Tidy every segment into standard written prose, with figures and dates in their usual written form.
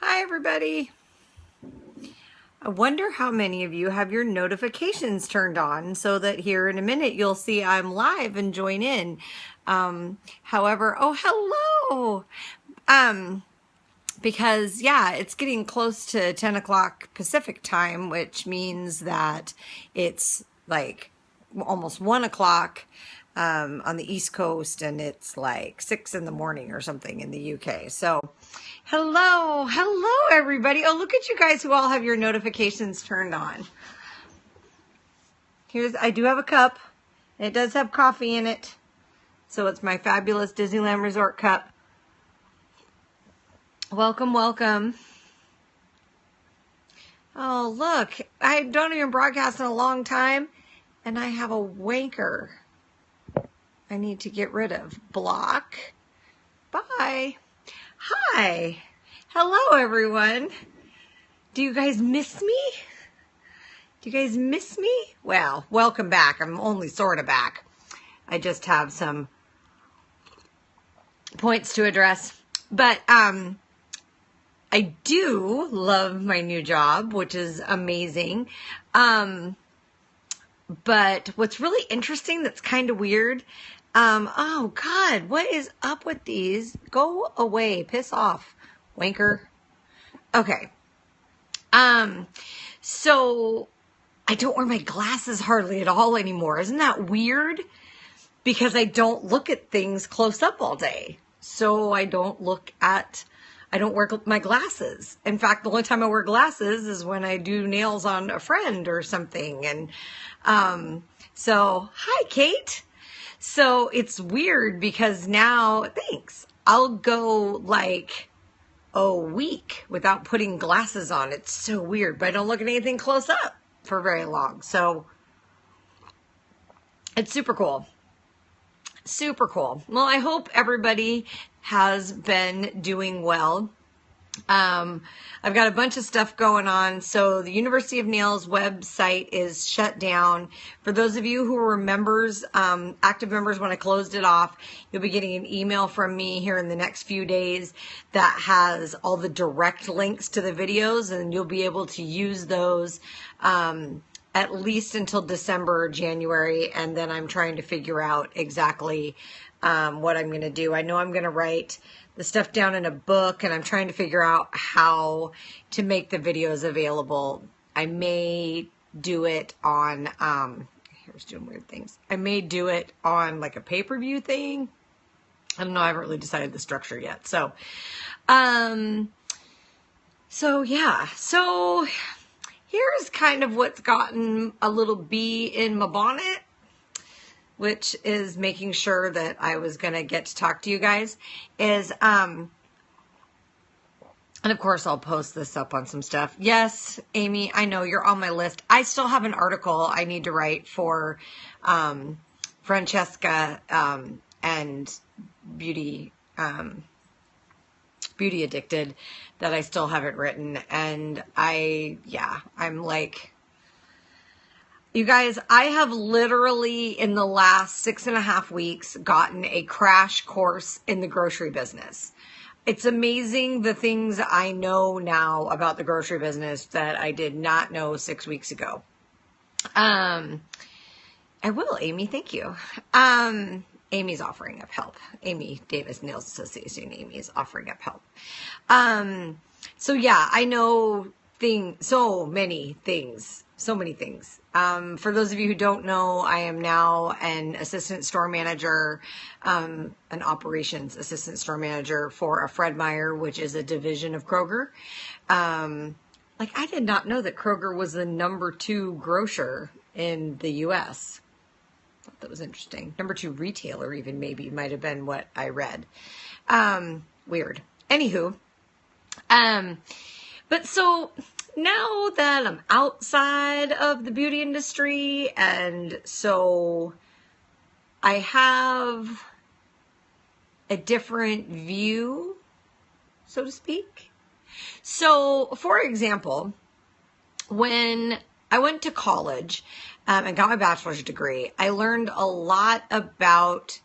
Hi, everybody. I wonder how many of you have your notifications turned on so that here in a minute you'll see I'm live and join in. However, oh, hello. Because yeah, it's getting close to 10 o'clock Pacific time, which means that it's like almost 1 o'clock on the East Coast, and it's like 6 in the morning or something in the UK. So hello everybody. Oh, look at you guys who all have your notifications turned on. I do have a cup. It does have coffee in it. So it's my fabulous Disneyland Resort cup. Welcome, welcome. Oh, look, I don't even broadcast in a long time, and I have a wanker I need to get rid of. Block. Bye. Hi. Hello, everyone. Do you guys miss me? Do you guys miss me? Well, welcome back. I'm only sort of back. I just have some points to address. But I do love my new job, which is amazing. But what's really interesting that's kind of weird, oh God, what is up with these? Go away, piss off, wanker. Okay. So I don't wear my glasses hardly at all anymore. Isn't that weird? Because I don't look at things close up all day. So I don't wear my glasses. In fact, the only time I wear glasses is when I do nails on a friend or something. And so, hi, Kate. So it's weird because now, thanks, I'll go like a week without putting glasses on. It's so weird, but I don't look at anything close up for very long. So it's super cool. Super cool. Well, I hope everybody has been doing well. I've got a bunch of stuff going on. So the University of Nails website is shut down. For those of you who were members, active members, when I closed it off, you'll be getting an email from me here in the next few days that has all the direct links to the videos, and you'll be able to use those at least until December or January. And then I'm trying to figure out exactly what I'm going to do. I know I'm going to write the stuff down in a book, and I'm trying to figure out how to make the videos available. I may do it on, here's doing weird things. I may do it on like a pay-per-view thing. I don't know. I haven't really decided the structure yet. So yeah. So here's kind of what's gotten a little bee in my bonnet, which is making sure that I was going to get to talk to you guys, is, and of course I'll post this up on some stuff. Yes, Amy, I know you're on my list. I still have an article I need to write for Francesca and Beauty Addicted that I still haven't written. And I'm like, you guys, I have literally in the last 6.5 weeks gotten a crash course in the grocery business. It's amazing the things I know now about the grocery business that I did not know 6 weeks ago. I will, Amy. Thank you. Amy's offering up help. Amy Davis Nails Association. Amy is offering up help. So yeah, I know so many things. For those of you who don't know, I am now an assistant store manager, an operations assistant store manager for a Fred Meyer, which is a division of Kroger. I did not know that Kroger was the number 2 grocer in the U.S. I thought that was interesting. Number 2 retailer even might have been what I read. Weird. Anywho, but so now that I'm outside of the beauty industry, and so I have a different view, so to speak. So, for example, when I went to college and got my bachelor's degree, I learned a lot about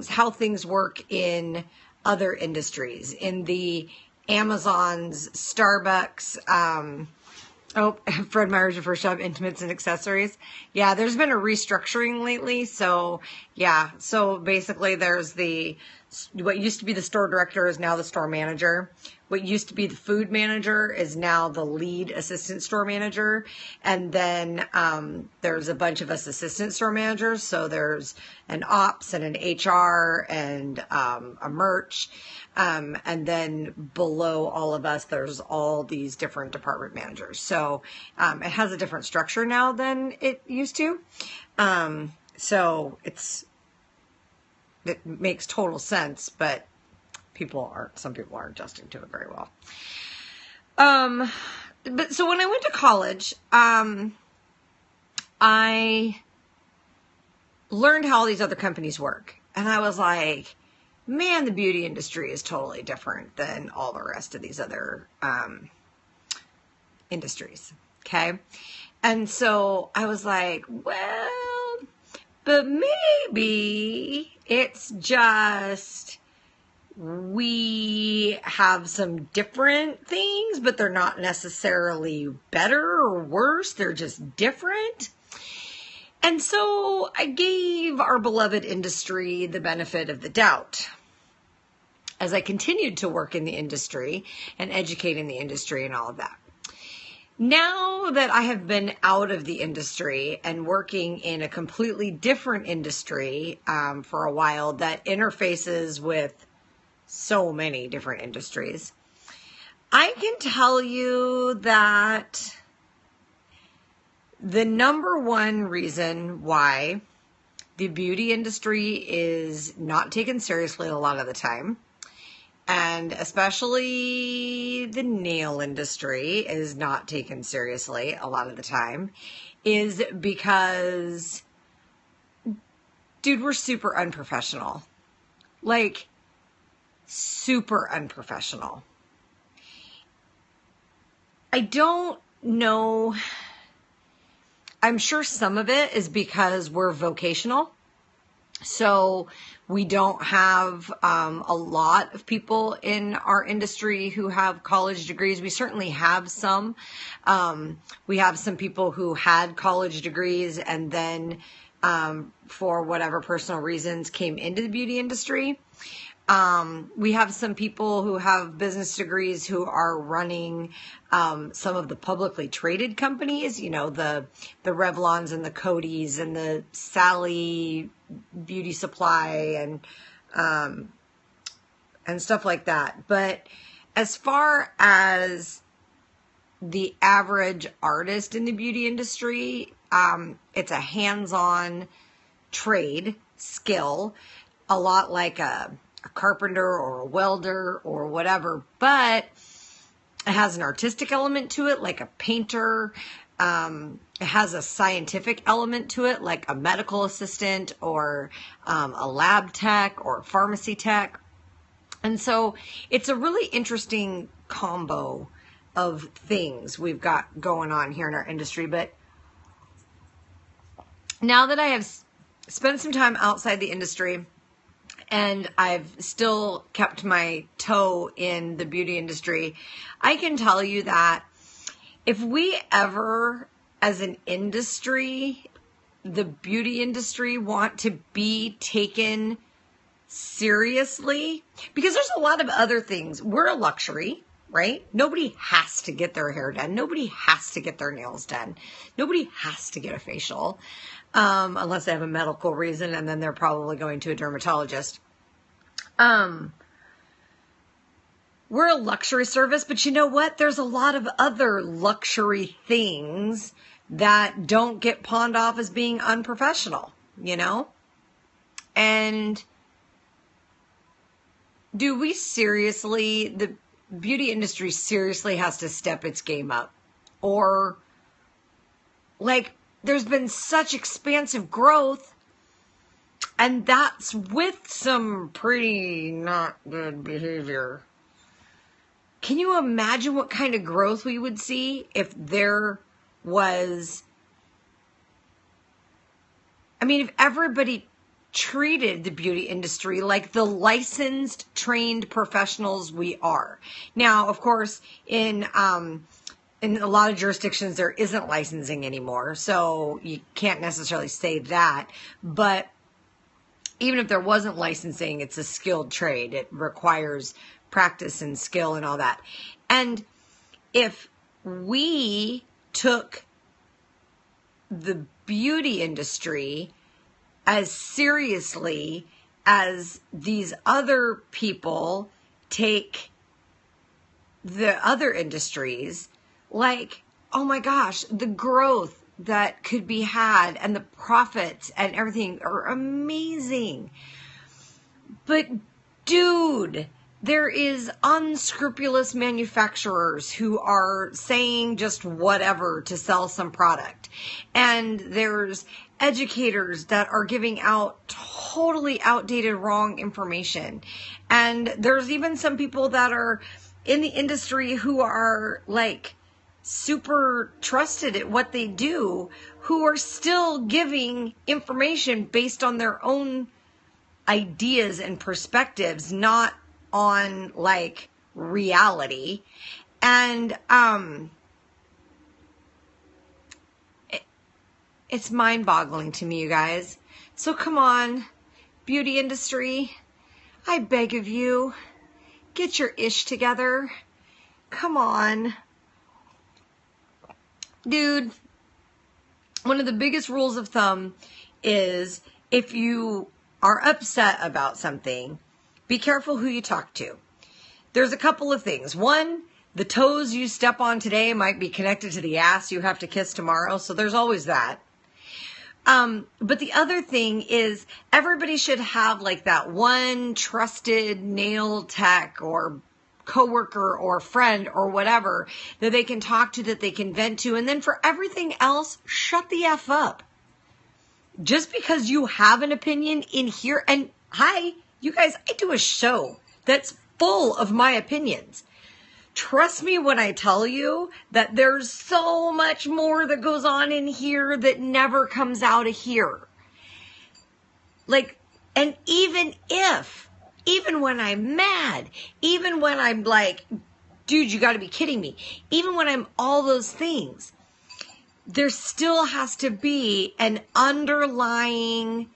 how things work in other industries, in the Amazon's, Starbucks, oh, Fred Meyer's your first job, intimates and accessories. Yeah, there's been a restructuring lately. So yeah, so basically there's what used to be the store director is now the store manager. What used to be the food manager is now the lead assistant store manager. And then there's a bunch of us assistant store managers. So there's an ops and an HR and a merch. And then below all of us, there's all these different department managers. So it has a different structure now than it used to. So it makes total sense, but some people aren't adjusting to it very well. But so when I went to college, I learned how all these other companies work. And I was like, man, the beauty industry is totally different than all the rest of these other industries. Okay. And so I was like, well, but maybe it's just we have some different things, but they're not necessarily better or worse. They're just different. And so I gave our beloved industry the benefit of the doubt as I continued to work in the industry and educate in the industry and all of that. Now that I have been out of the industry and working in a completely different industry for a while that interfaces with so many different industries, I can tell you that the number one reason why the beauty industry is not taken seriously a lot of the time, and especially the nail industry is not taken seriously a lot of the time, is because, dude, we're super unprofessional. Like, super unprofessional. I don't know. I'm sure some of it is because we're vocational. So we don't have a lot of people in our industry who have college degrees. We certainly have some. We have some people who had college degrees and then for whatever personal reasons came into the beauty industry. We have some people who have business degrees who are running some of the publicly traded companies, you know, the Revlons and the Codys and the Sally Beauty Supply and stuff like that. But as far as the average artist in the beauty industry, it's a hands-on trade skill, a lot like a carpenter or a welder or whatever, but it has an artistic element to it, like a painter. It has a scientific element to it, like a medical assistant or a lab tech or a pharmacy tech. And so it's a really interesting combo of things we've got going on here in our industry. But now that I have spent some time outside the industry, and I've still kept my toe in the beauty industry, I can tell you that if we ever, as an industry, the beauty industry, want to be taken seriously, because there's a lot of other things. We're a luxury, right? Nobody has to get their hair done. Nobody has to get their nails done. Nobody has to get a facial. Unless they have a medical reason, and then they're probably going to a dermatologist. We're a luxury service, but you know what? There's a lot of other luxury things that don't get pawned off as being unprofessional, you know? And do we seriously, the beauty industry seriously has to step its game up? Or, like, there's been such expansive growth, and that's with some pretty not good behavior. Can you imagine what kind of growth we would see if there was, I mean, if everybody treated the beauty industry like the licensed, trained professionals we are. Now, of course, in a lot of jurisdictions, there isn't licensing anymore, so you can't necessarily say that. But even if there wasn't licensing, it's a skilled trade. It requires practice and skill and all that. And if we took the beauty industry as seriously as these other people take the other industries, like, oh my gosh, the growth that could be had and the profits and everything are amazing. But dude, there is unscrupulous manufacturers who are saying just whatever to sell some product. And there's educators that are giving out totally outdated, wrong information. And there's even some people that are in the industry who are like super trusted at what they do, who are still giving information based on their own ideas and perspectives, not on like reality. And it's mind-boggling to me, you guys. So come on, beauty industry, I beg of you, get your ish together. Come on. Dude, one of the biggest rules of thumb is if you are upset about something, be careful who you talk to. There's a couple of things. One, the toes you step on today might be connected to the ass you have to kiss tomorrow. So there's always that. But the other thing is everybody should have like that one trusted nail tech or coworker or friend or whatever that they can talk to, that they can vent to. And then for everything else, shut the F up. Just because you have an opinion in here, and hi, you guys, I do a show that's full of my opinions. Trust me when I tell you that there's so much more that goes on in here that never comes out of here. Like, and even when I'm mad, even when I'm like, dude, you got to be kidding me. Even when I'm all those things, there still has to be an underlying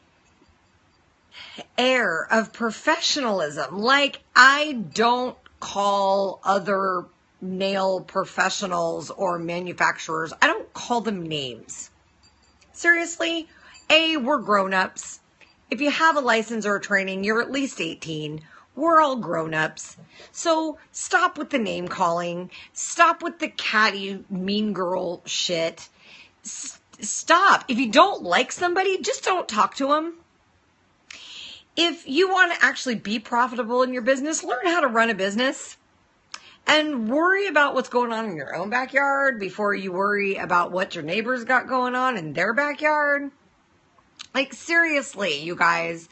air of professionalism. Like, I don't call other nail professionals or manufacturers, I don't call them names. Seriously, we're grown-ups. If you have a license or a training, you're at least 18. We're all grown-ups. So stop with the name calling. Stop with the catty, mean girl shit. Stop. If you don't like somebody, just don't talk to them. If you want to actually be profitable in your business, learn how to run a business and worry about what's going on in your own backyard before you worry about what your neighbors got going on in their backyard. Like, seriously, you guys,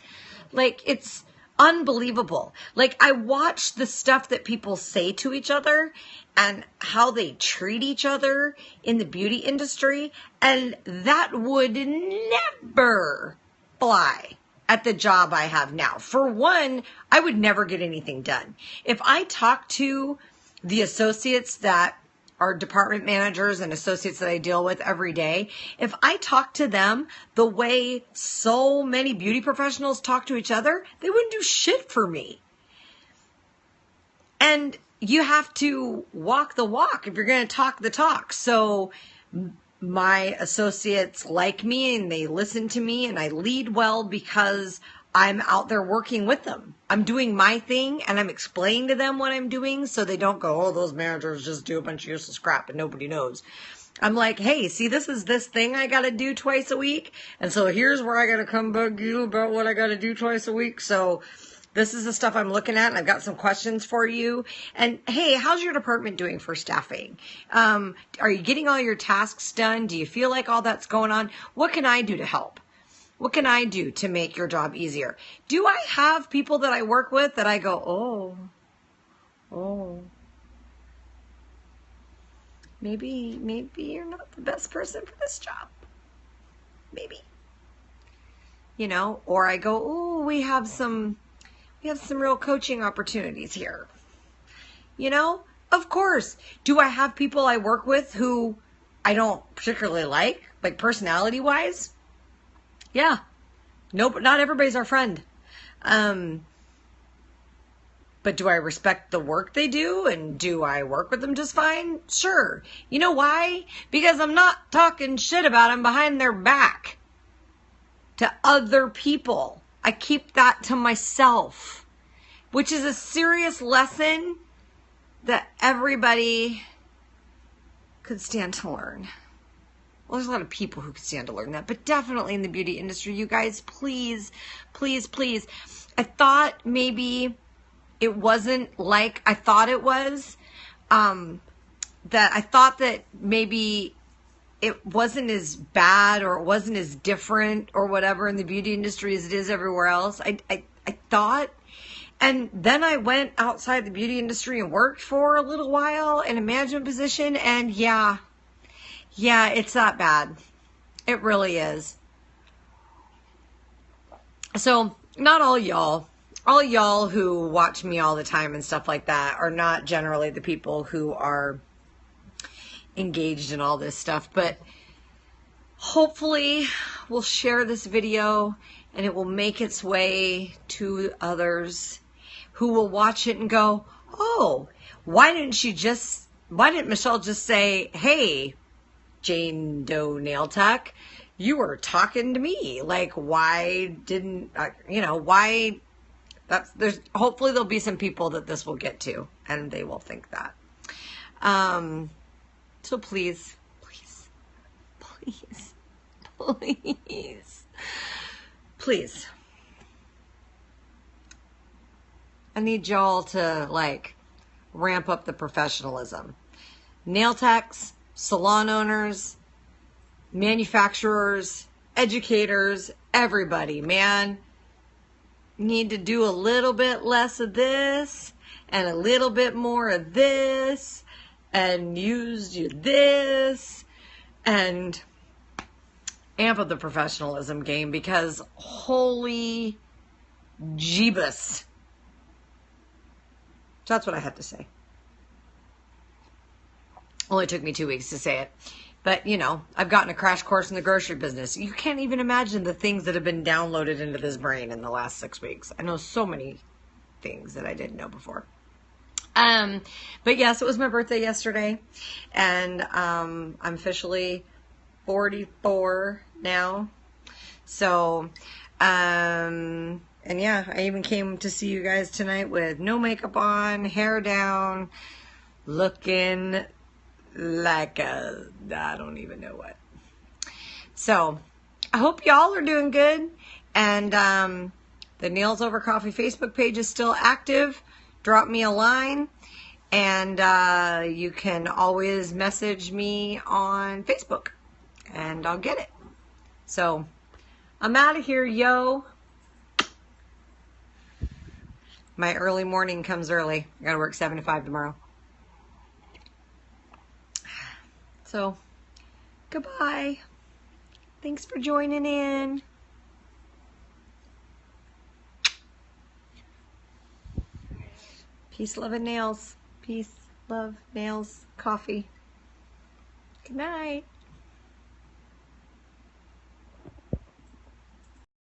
like, it's unbelievable. Like, I watch the stuff that people say to each other and how they treat each other in the beauty industry, and that would never fly at the job I have now. For one, I would never get anything done. If I talk to the associates that are department managers and associates that I deal with every day, if I talk to them the way so many beauty professionals talk to each other, they wouldn't do shit for me. And you have to walk the walk if you're going to talk the talk. So my associates like me and they listen to me, and I lead well because I'm out there working with them. I'm doing my thing and I'm explaining to them what I'm doing so they don't go, oh, those managers just do a bunch of useless crap and nobody knows. I'm like, hey, see, this is this thing I got to do twice a week. And so here's where I got to come bug you about what I got to do twice a week. So this is the stuff I'm looking at, and I've got some questions for you. And hey, how's your department doing for staffing? Are you getting all your tasks done? Do you feel like all that's going on? What can I do to help? What can I do to make your job easier? Do I have people that I work with that I go, oh, maybe you're not the best person for this job. Maybe. you know, or I go, oh, we have some real coaching opportunities here. You know, of course. Do I have people I work with who I don't particularly like personality wise? Yeah. Nope, not everybody's our friend. But do I respect the work they do, and do I work with them just fine? Sure. You know why? Because I'm not talking shit about them behind their back to other people. I keep that to myself, which is a serious lesson that everybody could stand to learn. Well, there's a lot of people who could stand to learn that, but definitely in the beauty industry, you guys, please, please, please. I thought maybe it wasn't like I thought it was, that I thought that maybe it wasn't as bad or it wasn't as different or whatever in the beauty industry as it is everywhere else. I thought, and then I went outside the beauty industry and worked for a little while in a management position, and yeah, it's that bad. It really is. So not all y'all who watch me all the time and stuff like that are not generally the people who are engaged in all this stuff, but hopefully we'll share this video and it will make its way to others who will watch it and go, oh, why didn't Michelle just say, hey, Jane Doe Nail Tech, you were talking to me. Like, why didn't, why? Hopefully there'll be some people that this will get to, and they will think that. So please, I need y'all to ramp up the professionalism. Nail techs, salon owners, manufacturers, educators, everybody, man, need to do a little bit less of this and a little bit more of this and use this and amp up the professionalism game, because holy jeebus. That's what I had to say. Only took me 2 weeks to say it. But, I've gotten a crash course in the grocery business. You can't even imagine the things that have been downloaded into this brain in the last 6 weeks. I know so many things that I didn't know before. But yes, it was my birthday yesterday. And I'm officially 44 now. So, and yeah, I even came to see you guys tonight with no makeup on, hair down, looking like I don't even know what. So I hope y'all are doing good. And the Nails Over Coffee Facebook page is still active. Drop me a line. And you can always message me on Facebook. And I'll get it. So I'm out of here, yo. My early morning comes early. I gotta work 7 to 5 tomorrow. So, goodbye. Thanks for joining in. Peace, love, and nails. Peace, love, nails, coffee. Good night.